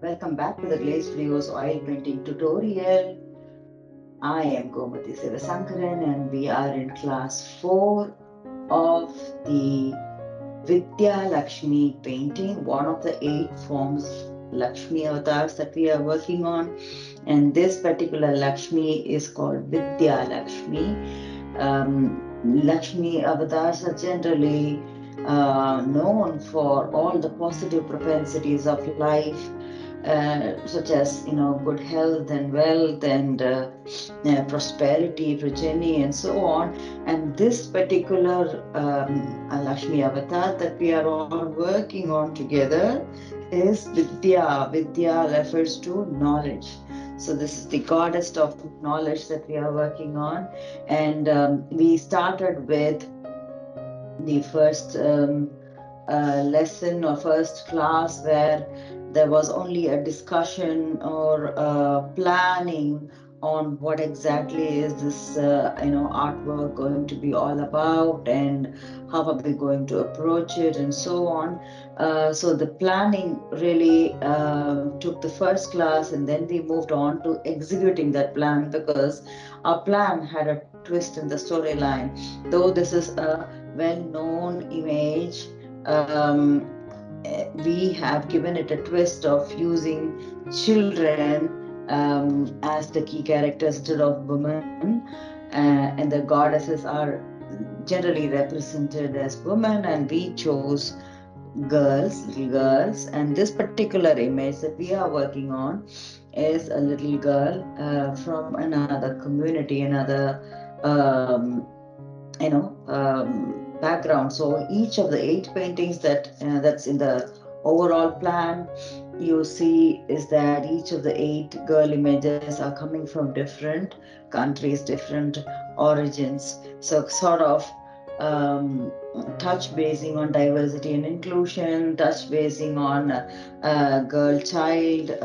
welcome back to the Glaze Studios oil painting tutorial. I am Gomati Sivasankaran and we are in class 4 of the Vidya Lakshmi painting, one of the 8 forms Lakshmi avatars that we are working on. And this particular Lakshmi is called Vidya Lakshmi. Lakshmi avatars are generally known for all the positive propensities of life, such as good health and wealth and prosperity, progeny, and so on. And this particular Lakshmi avatar that we are all working on together is Vidya. Vidya refers to knowledge. So this is the goddess of knowledge that we are working on, and we started with the first lesson or first class where there was only a discussion or planning on what exactly is this artwork going to be all about and how are we going to approach it and so on. So the planning really took the first class, and then we moved on to executing that plan because our plan had a twist in the storyline. Though this is a well-known image, we have given it a twist of using children as the key characters instead of women, and the goddesses are generally represented as women, and we chose girls, little girls. And this particular image that we are working on is a little girl from another community, another um, background. So each of the 8 paintings that's in the overall plan, you see is that each of the 8 girl images are coming from different countries, different origins. So sort of um, touch basing on diversity and inclusion, touch basing on girl child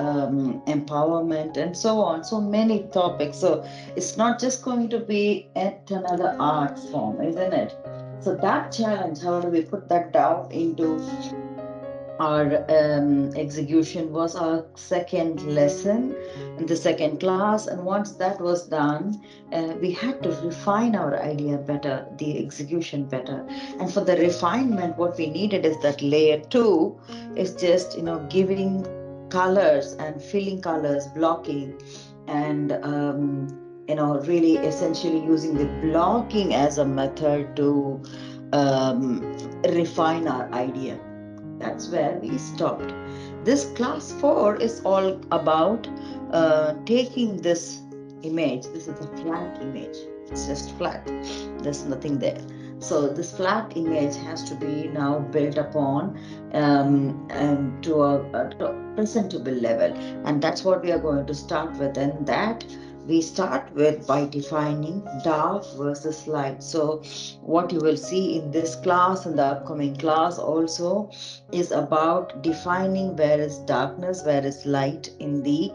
empowerment, and so on. So many topics. So it's not just going to be yet another art form, isn't it? So that challenge, how do we put that down into our execution, was our second lesson in the second class. And once that was done, we had to refine our idea better, the execution better. And for the refinement, what we needed is that layer 2 is just giving colors and filling colors, blocking, and really essentially using the blocking as a method to refine our idea. That's where we stopped. This class 4 is all about taking this image. This is a flat image. It's just flat. There's nothing there. So this flat image has to be now built upon to a presentable level. And that's what we are going to start with. And that we start with by defining dark versus light. So what you will see in this class and the upcoming class also is about defining where is darkness, where is light in the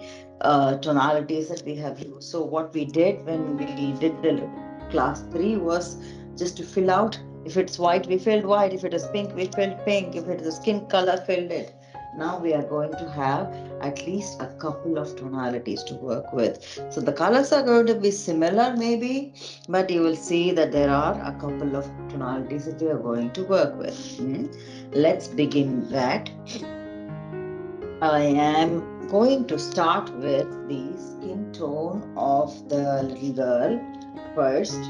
tonalities that we have used. So what we did when we did the class 3 was just to fill out. If it's white, we filled white. If it is pink, we filled pink. If it is a skin color, filled it. Now we are going to have at least a couple of tonalities to work with. So the colors are going to be similar maybe, but you will see that there are a couple of tonalities that we are going to work with. Let's begin that. I am going to start with the skin tone of the little girl first.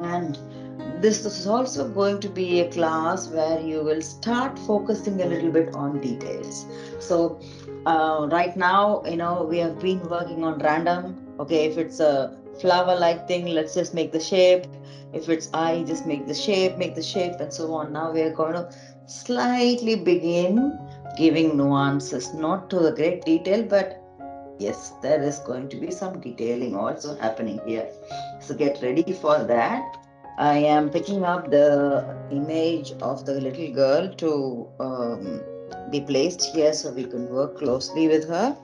And this is also going to be a class where you will start focusing a little bit on details. So right now, we have been working on random. Okay, if it's a flower-like thing, let's just make the shape. If it's eye, just make the shape, and so on. Now we are going to slightly begin giving nuances, not to the great detail, but yes, there is going to be some detailing also happening here. So get ready for that. I am picking up the image of the little girl to be placed here so we can work closely with her.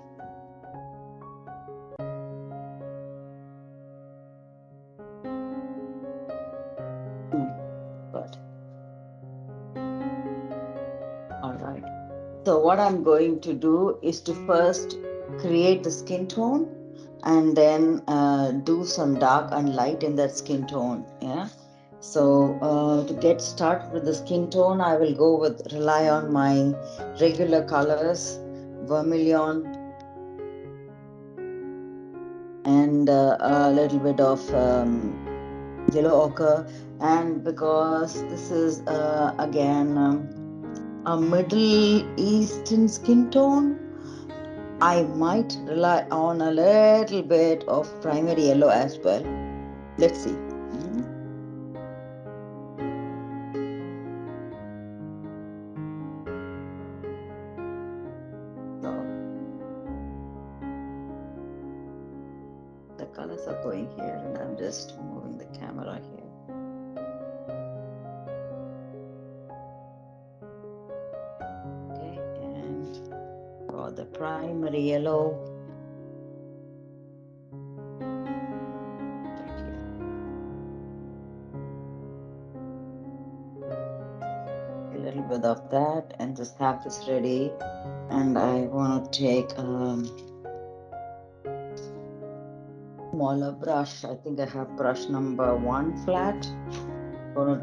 Good. All right. So what I'm going to do is to first create the skin tone and then do some dark and light in that skin tone. Yeah. So to get started with the skin tone, I will go with rely on my regular colors, vermilion, and a little bit of yellow ochre. And because this is again a Middle Eastern skin tone, I might rely on a little bit of primary yellow as well. Let's see. Mhm. So the colors are going here, and I'm just moving the camera here. Okay, and for the primary yellow, right here, a little bit of that, and just have this ready. And I want to take smaller brush. I think I have brush number 1 flat. Gonna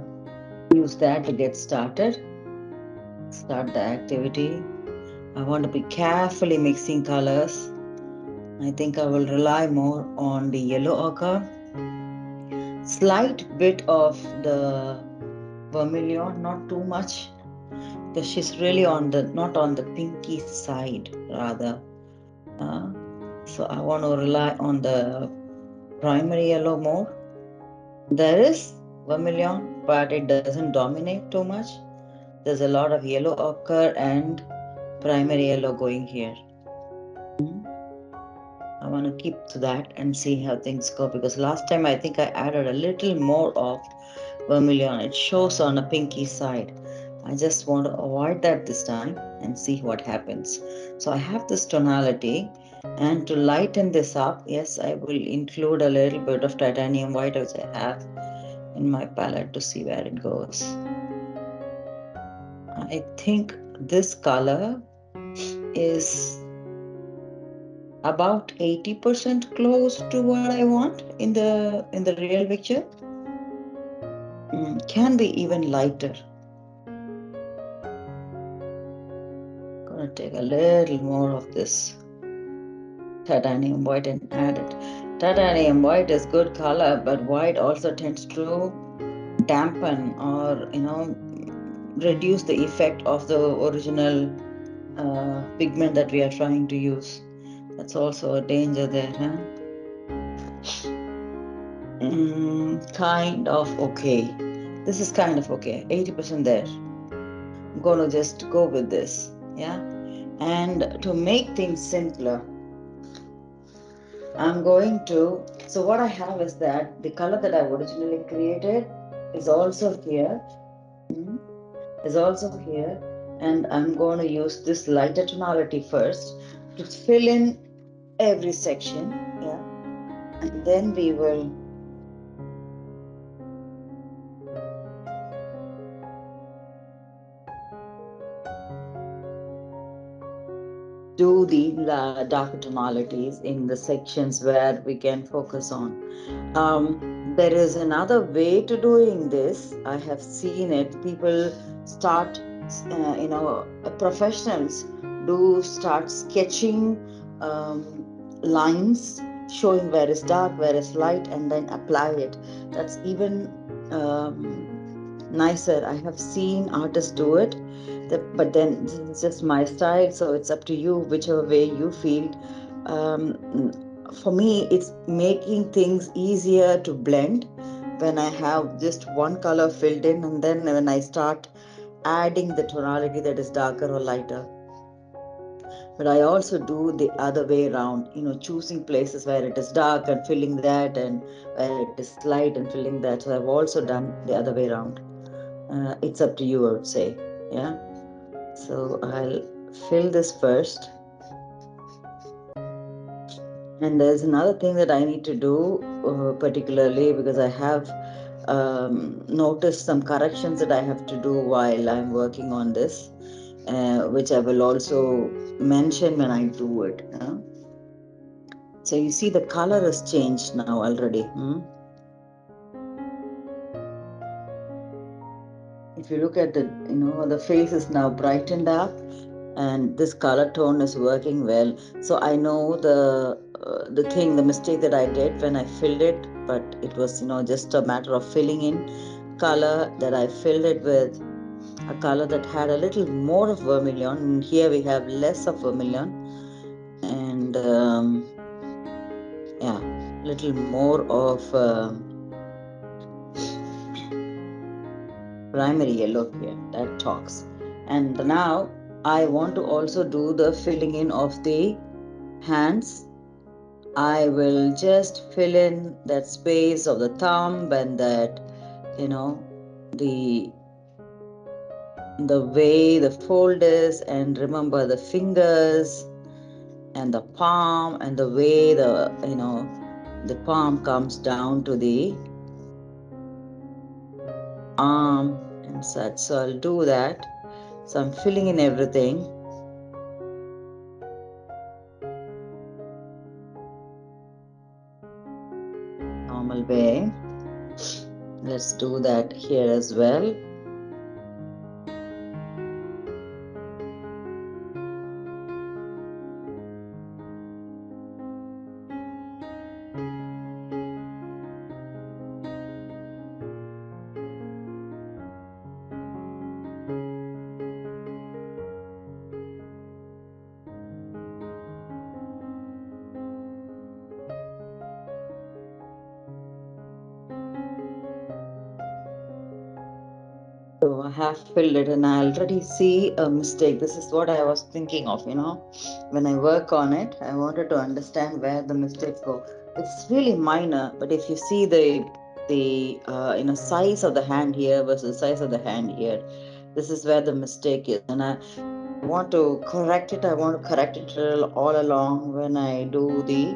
use that to get started. Start the activity. I want to be carefully mixing colors. I think I will rely more on the yellow ochre, slight bit of the vermilion, not too much, because she's really on the not on the pinky side rather. Uh, so I want to rely on the primary yellow more. There is vermilion, but it doesn't dominate too much. There's a lot of yellow ochre and primary yellow going here. Mhm. I want to keep to that and see how things go, because last time I think I added a little more of vermilion. It shows on a pinky side. I just want to avoid that this time and see what happens. So I have this tonality, and to lighten this up, yes, I will include a little bit of titanium white which I have in my palette to see where it goes. I think this color is about 80% close to what I want in the real picture. Can be even lighter. Gonna take a little more of this titanium white and add it. Titanium white is good color, but white also tends to dampen or reduce the effect of the original pigment that we are trying to use. That's also a danger there, huh? Kind of okay. This is kind of okay. 80% there. I'm gonna just go with this, yeah. And to make things simpler, I'm going to. So what I have is that the color that I originally created is also here. mm, Is also here, and I'm going to use this lighter tonality first to fill in every section, yeah, and then we will do the darker tonalities in the sections where we can focus on. There is another way to doing this. I have seen it. People start, professionals do start sketching lines, showing where is dark, where is light, and then apply it. That's even nicer. I have seen artists do it, but then this is just my style, so it's up to you, whichever way you feel. Um, for me, it's making things easier to blend when I have just one color filled in, and then when I start adding the tonality that is darker or lighter. But I also do the other way around, choosing places where it is dark and filling that, and where it is light and filling that. So I've also done the other way around. It's up to you, I would say. Yeah. So I'll fill this first. And there's another thing that I need to do, particularly because I have noticed some corrections that I have to do while I'm working on this. which I will also mention when I do it. So you see the color has changed now already. If you look at the face is now brightened up, and this color tone is working well. So I know the mistake that I did when I filled it, but it was just a matter of filling in color, that I filled it with a color that had a little more of vermilion. And here we have less of vermilion, and yeah, little more of primary yellow here. That talks. And now I want to also do the filling in of the hands. I will just fill in that space of the thumb, and that, you know, the way the fold is, and remember the fingers and the palm, and the way the palm comes down to the arm and such. So I'll do that. So I'm filling in everything normal way. Let's do that here as well. So I have filled it, and I already see a mistake. This is what I was thinking of, when I work on it. I wanted to understand where the mistakes go. It's really minor, but if you see the size of the hand here versus the size of the hand here, this is where the mistake is. And I want to correct it. I want to correct it all along when I do the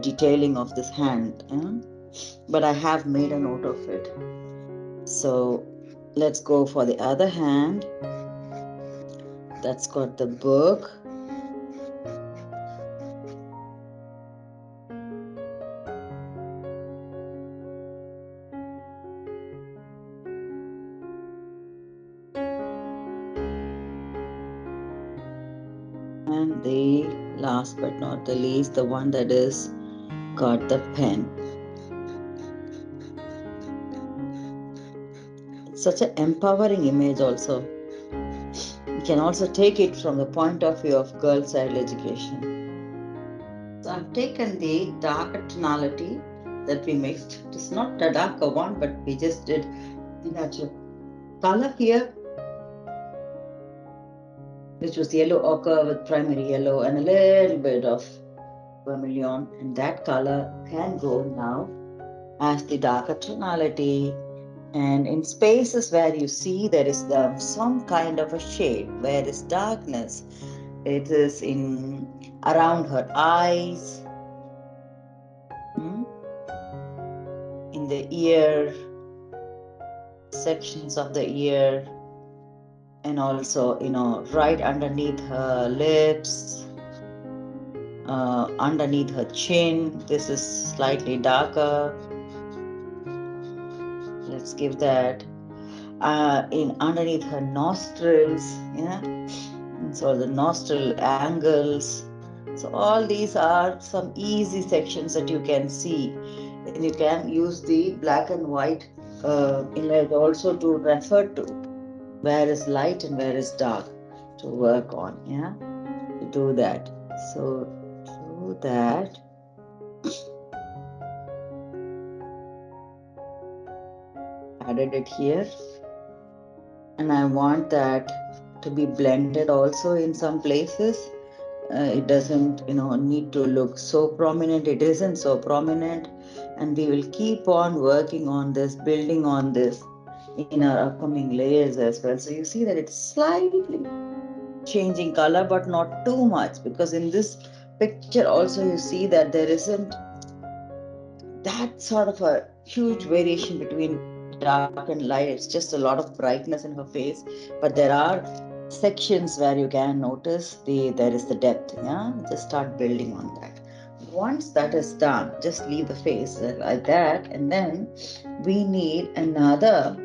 detailing of this hand. But I have made a note of it. So let's go for the other hand. That's got the book. And the last but not the least, the one that is got the pen. It's such an empowering image also. You can also take it from the point of view of girls' child education. So I've taken the darker tonality that we mixed. It's not the darker one, but we just did the natural color here, which was yellow ochre with primary yellow and a little bit of vermilion. And that color can go now as the darker tonality. And in spaces where you see there is some kind of a shade, where is darkness, it is in around her eyes, in the ear, sections of the ear, and also right underneath her lips, underneath her chin. This is slightly darker. Let's give that. In underneath her nostrils, so the nostril angles. So all these are some easy sections that you can see, and you can use the black and white image also to refer to where is light and where is dark to work on, to do that. So do that. Added it here, and I want that to be blended also in some places. It doesn't need to look so prominent. It isn't so prominent, and we will keep on working on this, building on this in our upcoming layers as well. So you see that it's slightly changing color, but not too much, because in this picture also you see that there isn't that sort of a huge variation between dark and light. It's just a lot of brightness in her face, but there are sections where you can notice there is the depth. Yeah, just start building on that. Once that is done, just leave the face like that, and then we need another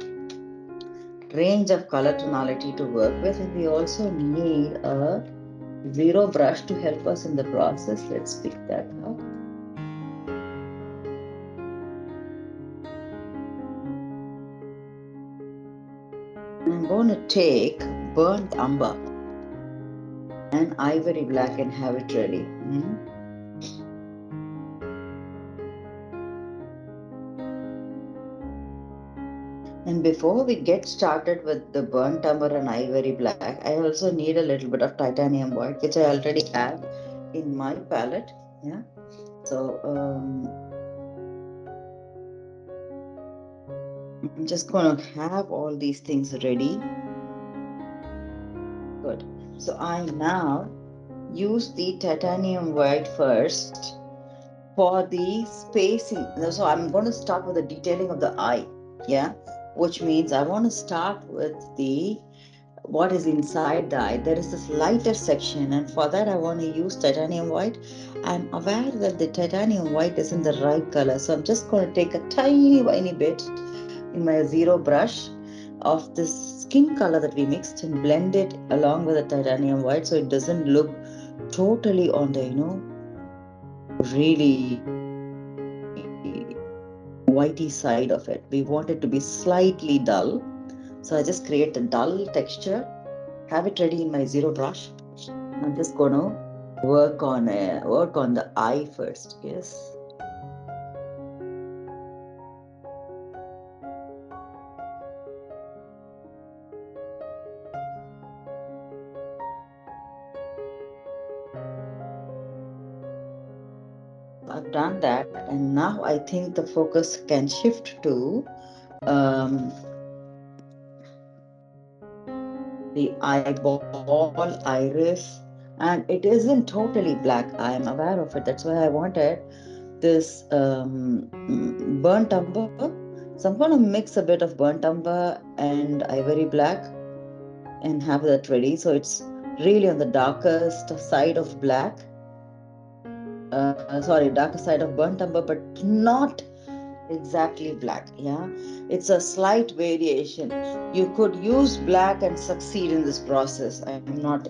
range of color tonality to work with, and we also need a zero brush to help us in the process. Let's pick that up. I'm going to take burnt umber and ivory black and have it ready. And before we get started with the burnt umber and ivory black, I also need a little bit of titanium white, which I already have in my palette. Yeah. So I'm just going to have all these things ready. Good. So I now use the titanium white first for the spacing. So I'm going to start with the detailing of the eye. Yeah. Which means I want to start with the what is inside the eye. There is this lighter section, and for that I want to use titanium white. I'm aware that the titanium white isn't the right color, so I'm just going to take a tiny bit in my zero brush of this skin color that we mixed and blend it along with the titanium white, so it doesn't look totally on the really whitey side of it. We want it to be slightly dull, so I just create a dull texture, have it ready in my zero brush. I'm just going to work on the eye first. Yes. I've done that, and now I think the focus can shift to um, the eyeball, iris, and it isn't totally black. I am aware of it. That's why I wanted this burnt umber. So I'm going to mix a bit of burnt umber and ivory black and have that ready. So it's really on the darkest side of black. Sorry, darker side of burnt umber, but not exactly black. Yeah, it's a slight variation. You could use black and succeed in this process. I'm not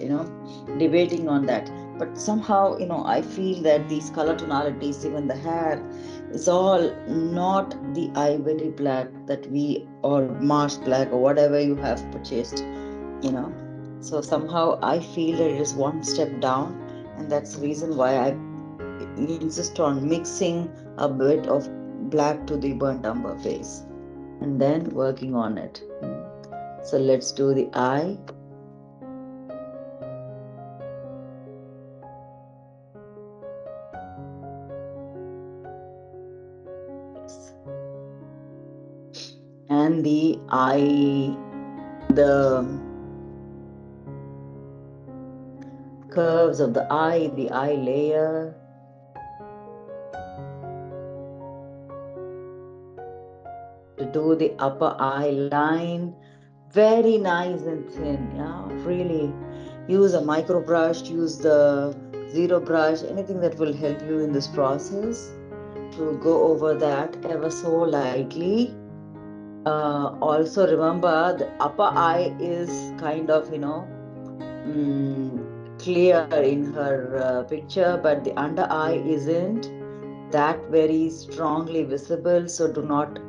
debating on that, but somehow I feel that these color tonalities, even the hair, is all not the ivory black that we, or Mars black, or whatever you have purchased. So somehow I feel that it is one step down, and that's the reason why I insist on mixing a bit of black to the burnt umber base and then working on it. So let's do the eye. Yes. And the curves of the eye layer. To do the upper eye line, very nice and thin. Yeah, really use a micro brush, use the zero brush, anything that will help you in this process to go over that ever so lightly. Also remember the upper eye is kind of clear in her picture, but the under eye isn't that very strongly visible, so do not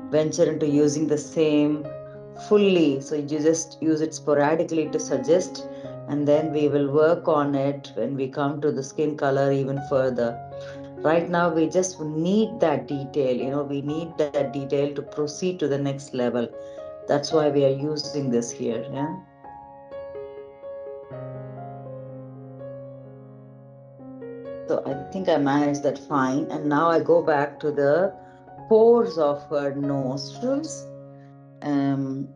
venture into using the same fully. So you just use it sporadically to suggest, and then we will work on it when we come to the skin color even further. Right now we just need that detail. We need that detail to proceed to the next level. That's why we are using this here. Yeah. So I think I managed that fine, and now I go back to the pores of her nostrils. um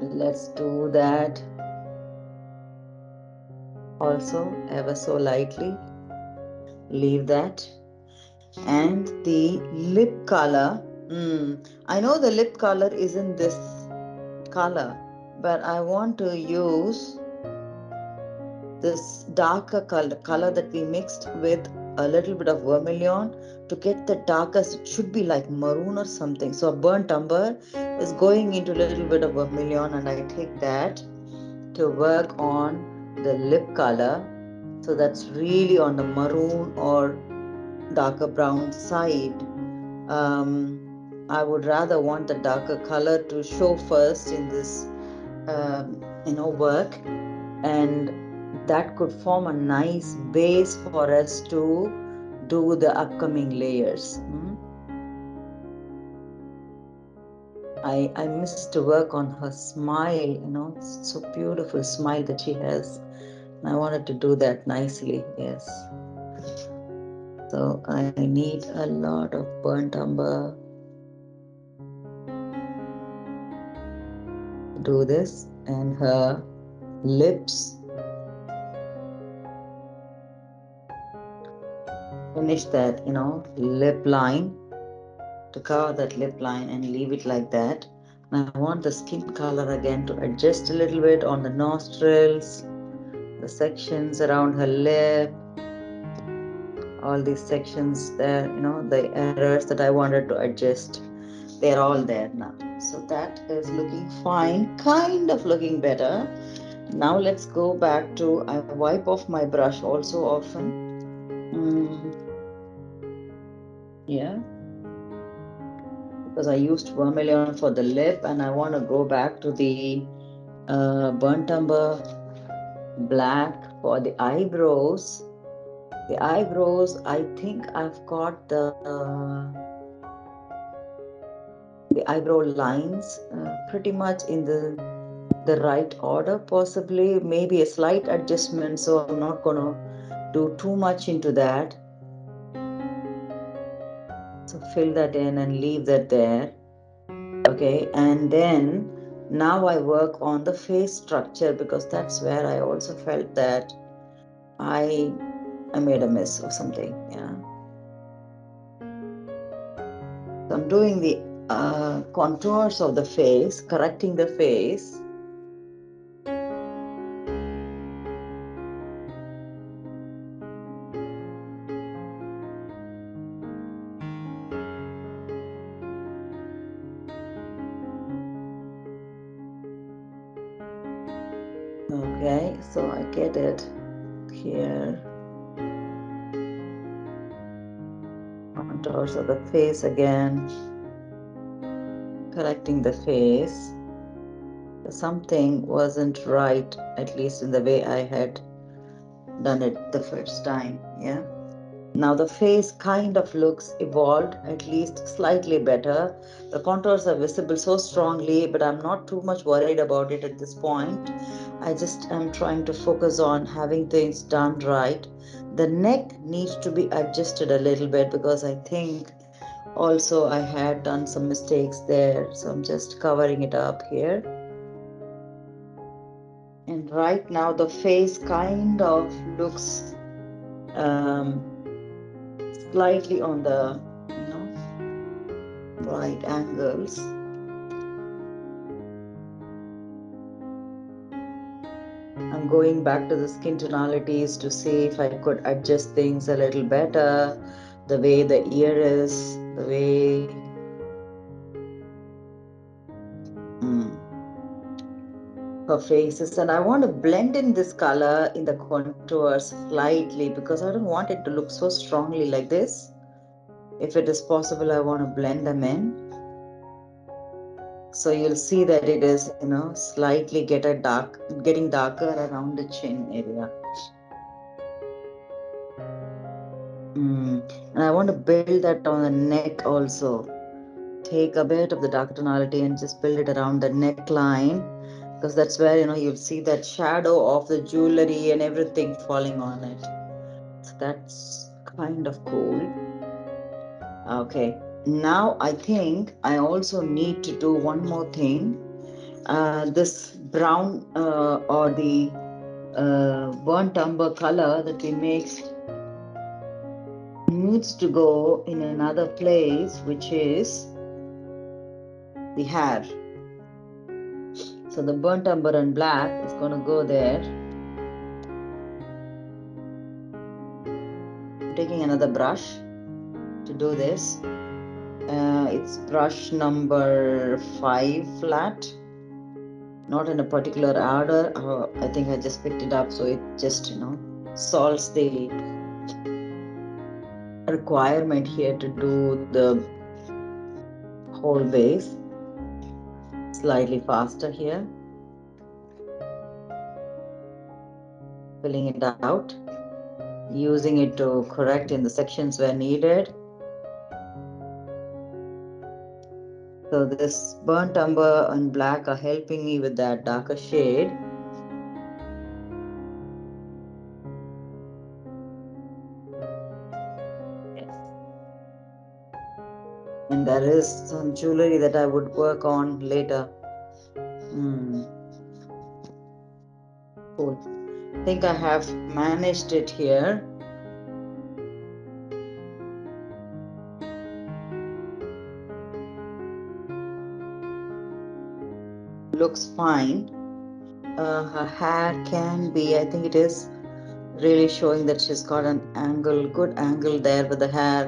let's do that also ever so lightly. Leave that. And the lip color. I know the lip color isn't this color. but I want to use this darker color that we mixed with a little bit of vermilion to get the darkest. It should be like maroon or something. So a burnt umber is going into a little bit of vermilion, and I take that to work on the lip color. So that's really on the maroon or darker brown side. Um, I would rather want the darker color to show first in this, work, and that could form a nice base for us to do the upcoming layers. I missed to work on her smile, so beautiful smile that she has. And I wanted to do that nicely, yes. So I need a lot of burnt umber to do this, and her lips, finish that, lip line, to cover that lip line and leave it like that. And I want the skin color again to adjust a little bit on the nostrils, the sections around her lip, all these sections there, the errors that I wanted to adjust, they're all there now. So that is looking fine, kind of looking better. Now let's go back to, I wipe off my brush also often. Mm, yeah, because I used vermilion for the lip, and I want to go back to the burnt umber black for the eyebrows. The eyebrows, I think I've got the eyebrow lines pretty much in the right order, possibly maybe a slight adjustment. So I'm not gonna do too much into that. So fill that in and leave that there. Okay, and then now I work on the face structure, because that's where I also felt that I I made a miss or something. Yeah. So I'm doing the contours of the face, correcting the face. Okay, so I get it here. Contours of the face again, correcting the face. Something wasn't right, at least in the way I had done it the first time. Yeah. Now the face kind of looks evolved, at least slightly better. The contours are visible so strongly, but I'm not too much worried about it at this point. I just am trying to focus on having things done right. The neck needs to be adjusted a little bit, because I think also I had done some mistakes there. So I'm just covering it up here. And right now the face kind of looks um, slightly on the, right angles. I'm going back to the skin tonalities to see if I could adjust things a little better. The way the ear is, the way her face is. And I want to blend in this color in the contours slightly, because I don't want it to look so strongly like this. If it is possible, I want to blend them in. So you'll see that it is, slightly getting darker around the chin area. And I want to build that on the neck also. Take a bit of the dark tonality and just build it around the neckline, because that's where, you'll see that shadow of the jewelry and everything falling on it. So that's kind of cool. Okay. Now I think I also need to do one more thing. This brown or the burnt umber color that we mixed needs to go in another place, which is the hair. So the burnt umber and black is going to go there. I'm taking another brush to do this. It's brush number 5 flat. Not in a particular order. I think I just picked it up, so it just, solves the requirement here to do the whole base slightly faster here. Filling it out, using it to correct in the sections where needed. So this burnt umber and black are helping me with that darker shade. Yes. And there is some jewelry that I would work on later. Cool. I think I have managed it here. Looks fine. Her hair can be, I think it is really showing that she's got an angle, good angle there with the hair,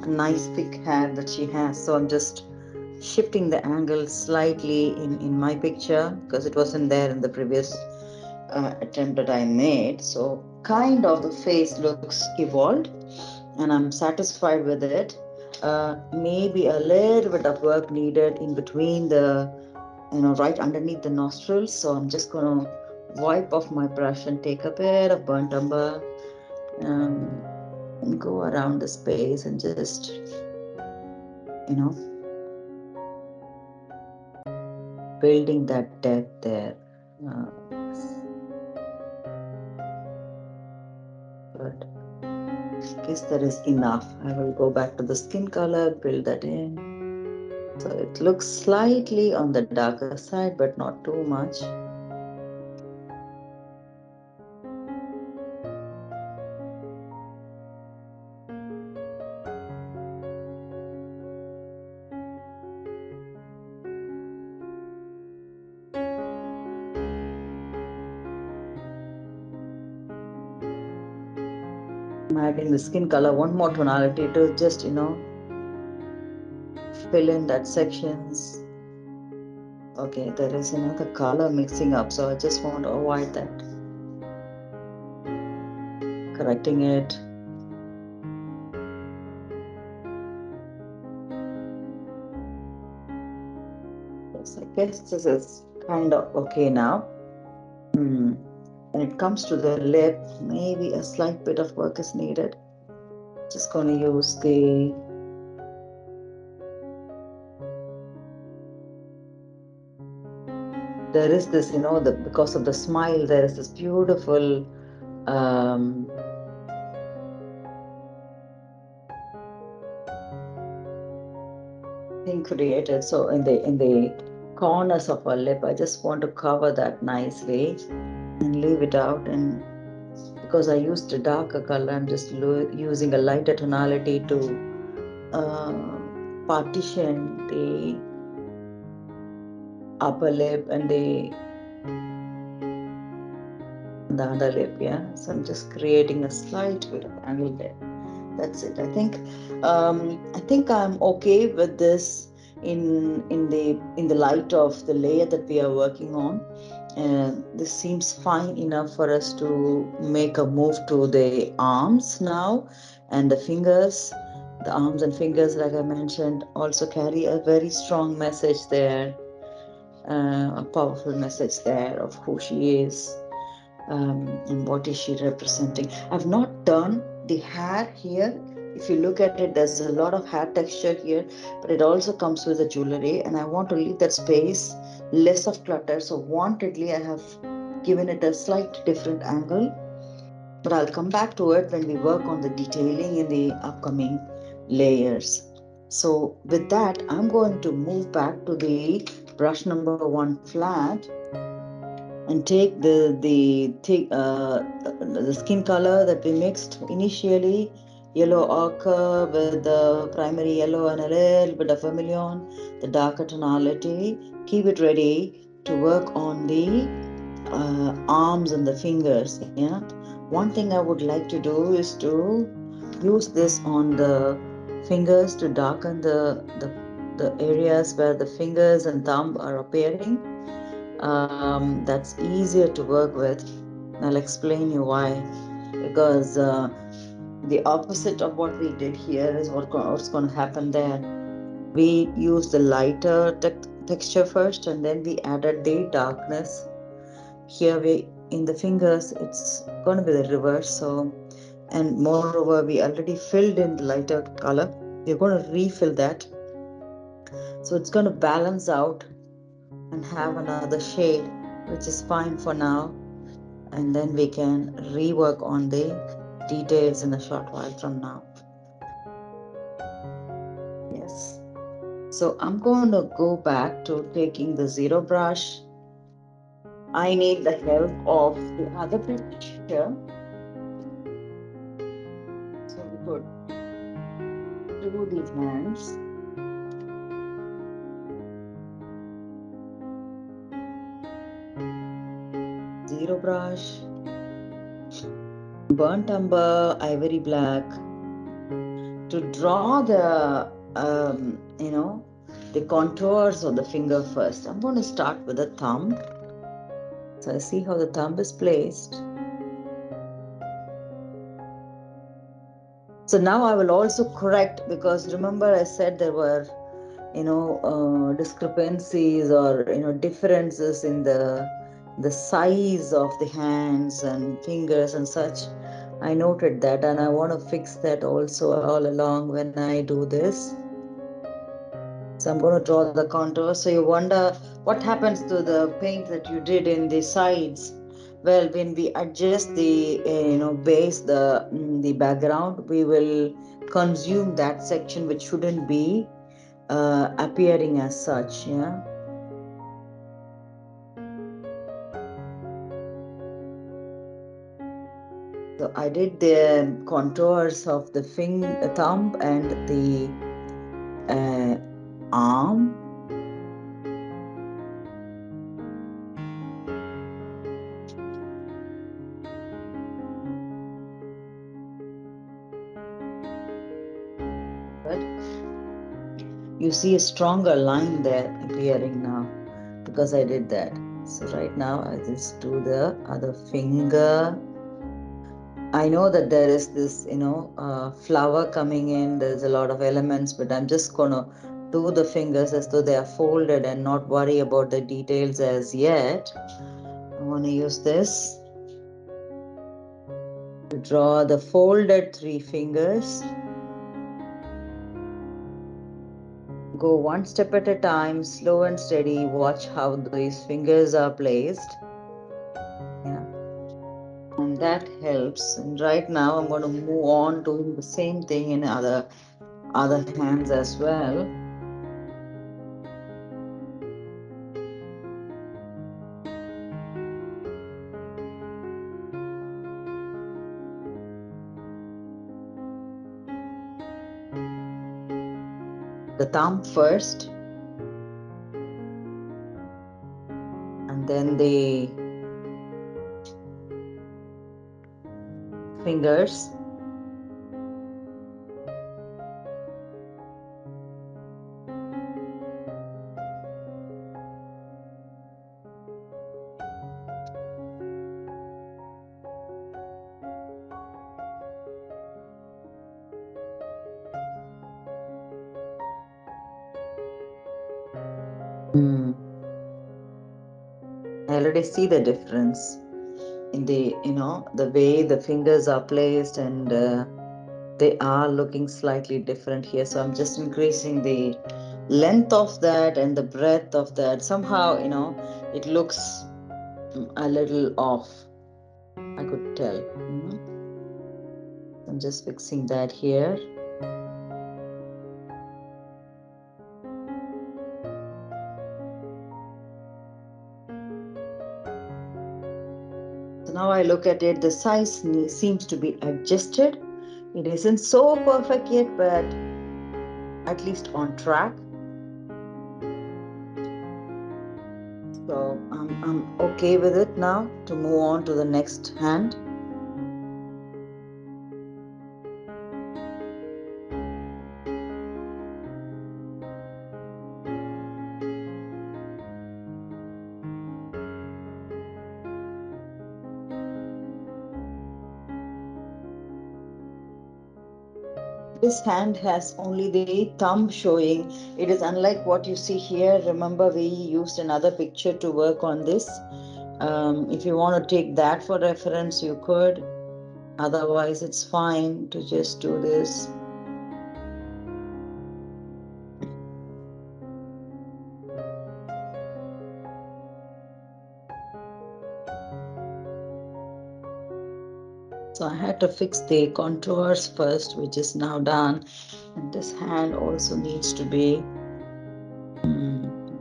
a nice thick hair that she has. So I'm just shifting the angle slightly in my picture because it wasn't there in the previous attempt that I made. So kind of the face looks evolved and I'm satisfied with it. Maybe a little bit of work needed in between the, right underneath the nostrils. So I'm just going to wipe off my brush and take a bit of burnt umber and go around the space and just, building that depth there. Good. I guess that is enough. I will go back to the skin color, build that in. So it looks slightly on the darker side, but not too much. I'm adding the skin color, one more tonality to just, fill in that sections. Okay, there is another color mixing up, so I just want to avoid that. Correcting it. Yes, I guess this is kind of okay now. When it comes to the lip, maybe a slight bit of work is needed. Just going to use there is this, because of the smile, there is this beautiful thing created. So in the corners of her lip, I just want to cover that nicely and leave it out. And because I used a darker color, I'm just using a lighter tonality to partition the upper lip and the underlip. Yeah, so I'm just creating a slight bit of angle there. That's it. I think I'm okay with this in the light of the layer that we are working on. This seems fine enough for us to make a move to the arms now, and the fingers. The arms and fingers, like I mentioned, also carry a very strong message there, a powerful message there of who she is. And what is she representing. I've not done the hair here. If you look at it, there's a lot of hair texture here, but it also comes with the jewelry, and I want to leave that space less of clutter. So wantedly, I have given it a slight different angle, but I'll come back to it when we work on the detailing in the upcoming layers. So with that, I'm going to move back to the brush number 1 flat and take the skin color that we mixed initially, yellow ochre with the primary yellow and a little bit of vermilion, the darker tonality. Keep it ready. to work on the arms and the fingers. Yeah, one thing I would like to do is to use this on the fingers to darken the areas where the fingers and thumb are appearing. That's easier to work with. I'll explain you why. Because the opposite of what we did here is what's going to happen there. We used the lighter texture first, and then we added the darkness. Here we in the fingers, it's going to be the reverse. So, and moreover, we already filled in the lighter color. We're going to refill that. So it's going to balance out and have another shade, which is fine for now. And then we can rework on the details in a short while from now. Yes. So I'm going to go back to taking the zero brush. I need the help of the other picture. So we could do these hands. Zero brush, burnt umber, ivory black. To draw the contours of the finger first. I'm going to start with the thumb. So I see how the thumb is placed. So now I will also correct, because remember I said there were discrepancies or differences in the size of the hands and fingers and such. I noted that, and I want to fix that also all along when I do this. So I'm going to draw the contour. So you wonder what happens to the paint that you did in the sides. Well, when we adjust the base, the background, we will consume that section which shouldn't be appearing as such. Yeah. So I did the contours of the thumb and the arm. But you see a stronger line there appearing now because I did that. So right now I just do the other finger. I know that there is this, flower coming in. There's a lot of elements, but I'm just gonna do the fingers as though they are folded and not worry about the details as yet. I want to use this to draw the folded 3 fingers. Go one step at a time, slow and steady. Watch how these fingers are placed. Yeah. And that helps. And right now I'm going to move on doing the same thing in other hands as well. The thumb first, and then the fingers. I already see the difference in the way the fingers are placed, and they are looking slightly different here. So I'm just increasing the length of that and the breadth of that. Somehow, it looks a little off. I could tell. I'm just fixing that here. So now I look at it, the size seems to be adjusted. It isn't so perfect yet, but at least on track. So I'm okay with it now to move on to the next hand. This hand has only the thumb showing. It is unlike what you see here. Remember, we used another picture to work on this. If you want to take that for reference, you could. Otherwise, it's fine to just do this. So I had to fix the contours first, which is now done. And this hand also needs to be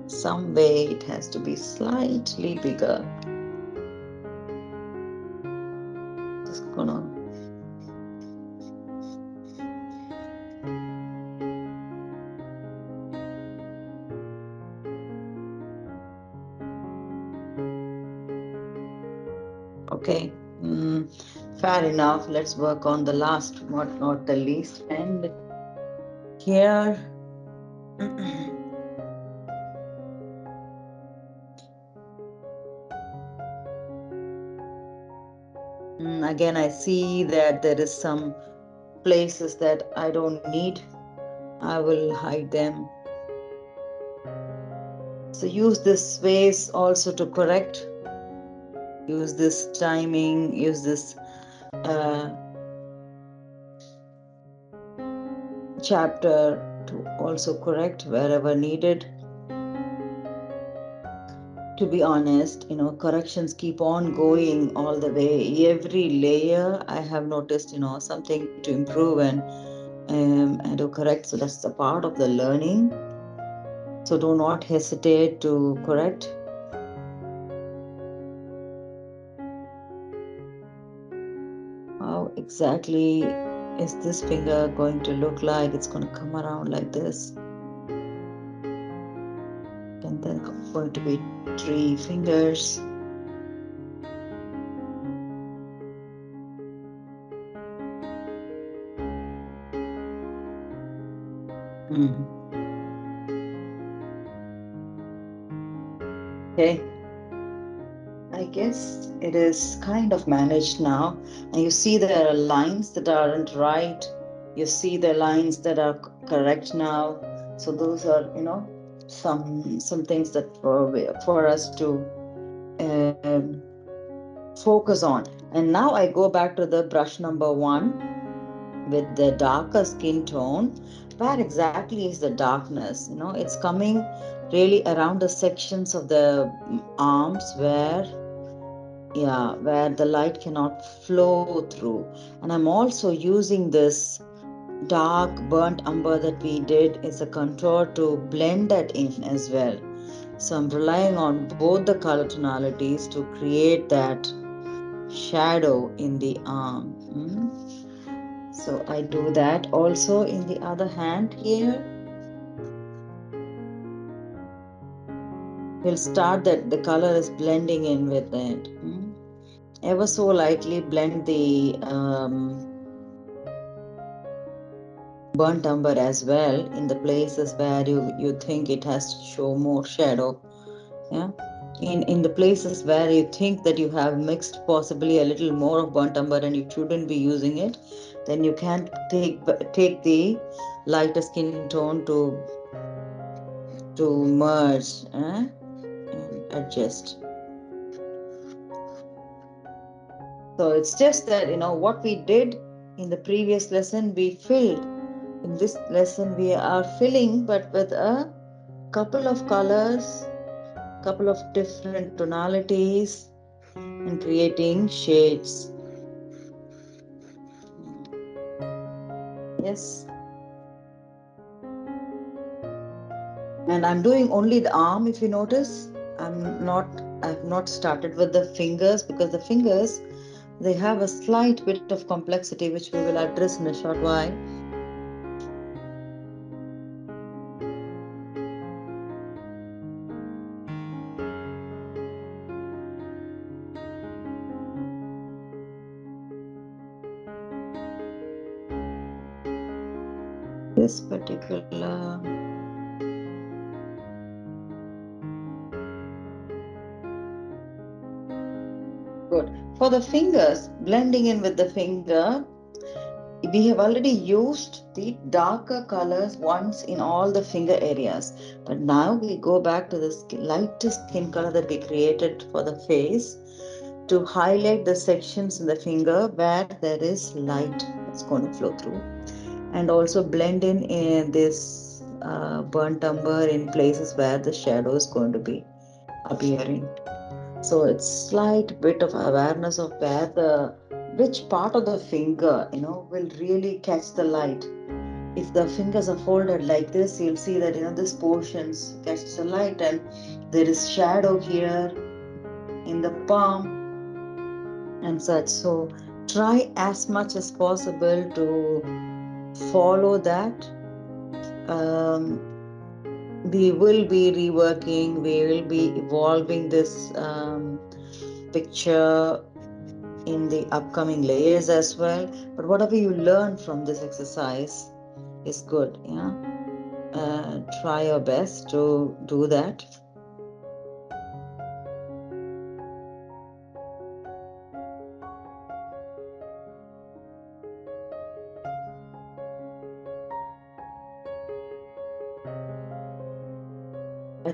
some way, it has to be slightly bigger. Just gonna okay. Fair enough. Let's work on the last, not the least. And here, again, I see that there is some places that I don't need. I will hide them. So use this space also to correct. Use this timing. Use this chapter to also correct wherever needed. To be honest, corrections keep on going all the way. Every layer I have noticed, something to improve and to correct. So that's the part of the learning. So do not hesitate to correct. How exactly is this finger going to look like? It's going to come around like this. And then going to be 3 fingers. Okay. I guess it is kind of managed now. And you see there are lines that aren't right. You see the lines that are correct now. So those are, some things that for us to um, focus on. And now I go back to the brush number 1 with the darker skin tone. Where exactly is the darkness? It's coming really around the sections of the arms where the light cannot flow through. And I'm also using this dark burnt umber that we did as a contour to blend that in as well. So I'm relying on both the color tonalities to create that shadow in the arm. So I do that also in the other hand here. We'll start that the color is blending in with it. Ever so lightly blend the burnt umber as well in the places where you think it has to show more shadow. Yeah. In the places where you think that you have mixed possibly a little more of burnt umber and you shouldn't be using it, then you can take the lighter skin tone to merge and adjust. So it's just that what we did in the previous lesson we filled. In this lesson we are filling, but with a couple of colors, couple of different tonalities, and creating shades. Yes. And I'm doing only the arm. If you notice, I've not started with the fingers, because the fingers, they have a slight bit of complexity which we will address in a short while. this particular. Good. For the fingers, blending in with the finger, we have already used the darker colors once in all the finger areas. But now we go back to the lighter skin color that we created for the face to highlight the sections in the finger where there is light that's going to flow through, and also blend in this burnt umber in places where the shadow is going to be appearing. So it's slight bit of awareness of where the which part of the finger will really catch the light. If the fingers are folded like this, you'll see that this portions catch the light, and there is shadow here in the palm and such. So try as much as possible to follow that. um, we will be reworking, we will be evolving this picture in the upcoming layers as well. But whatever you learn from this exercise is good. Yeah, try your best to do that. I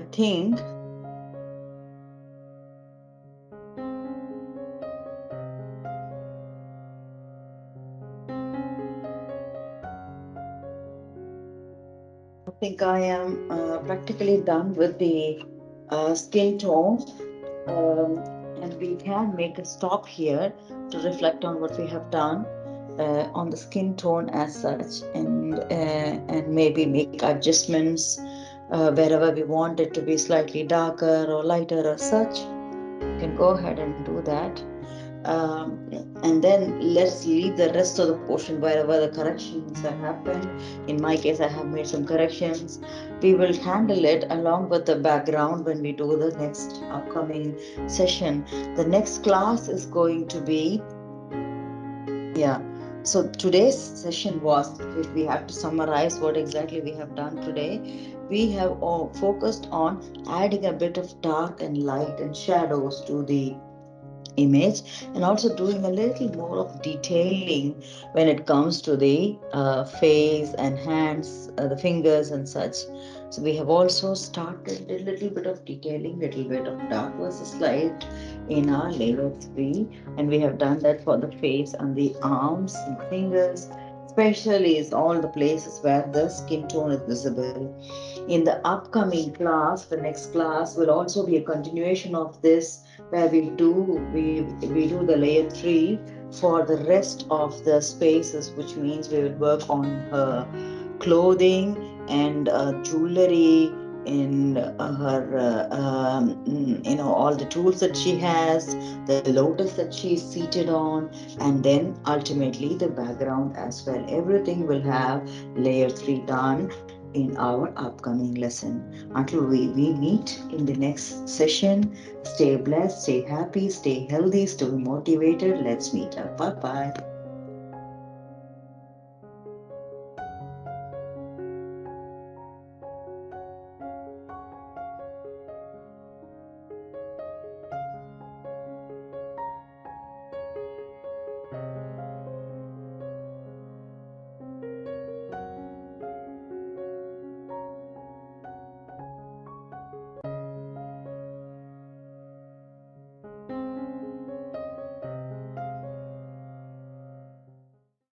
think I am practically done with the skin tone, and we can make a stop here to reflect on what we have done on the skin tone as such, and maybe make adjustments wherever we want it to be slightly darker or lighter or such. You can go ahead and do that. um, and then let's leave the rest of the portion wherever the corrections have happened. In my case, I have made some corrections. We will handle it along with the background when we do the next upcoming session. The next class is going to be, yeah. So today's session was, if we have to summarize what exactly we have done today, we have all focused on adding a bit of dark and light and shadows to the image, and also doing a little more of detailing when it comes to the face and hands, the fingers and such. So we have also started a little bit of detailing, little bit of dark versus light in our layer 3, and we have done that for the face and the arms and fingers, especially is all the places where the skin tone is visible. In the upcoming class, the next class will also be a continuation of this, where we do the layer 3 for the rest of the spaces, which means we will work on her clothing and jewelry, in her all the tools that she has, the lotus that she is seated on, and then ultimately the background as well. Everything will have layer 3 done in our upcoming lesson. Until we meet in the next session, stay blessed, stay happy, stay healthy, stay motivated. Let's meet up. Bye bye.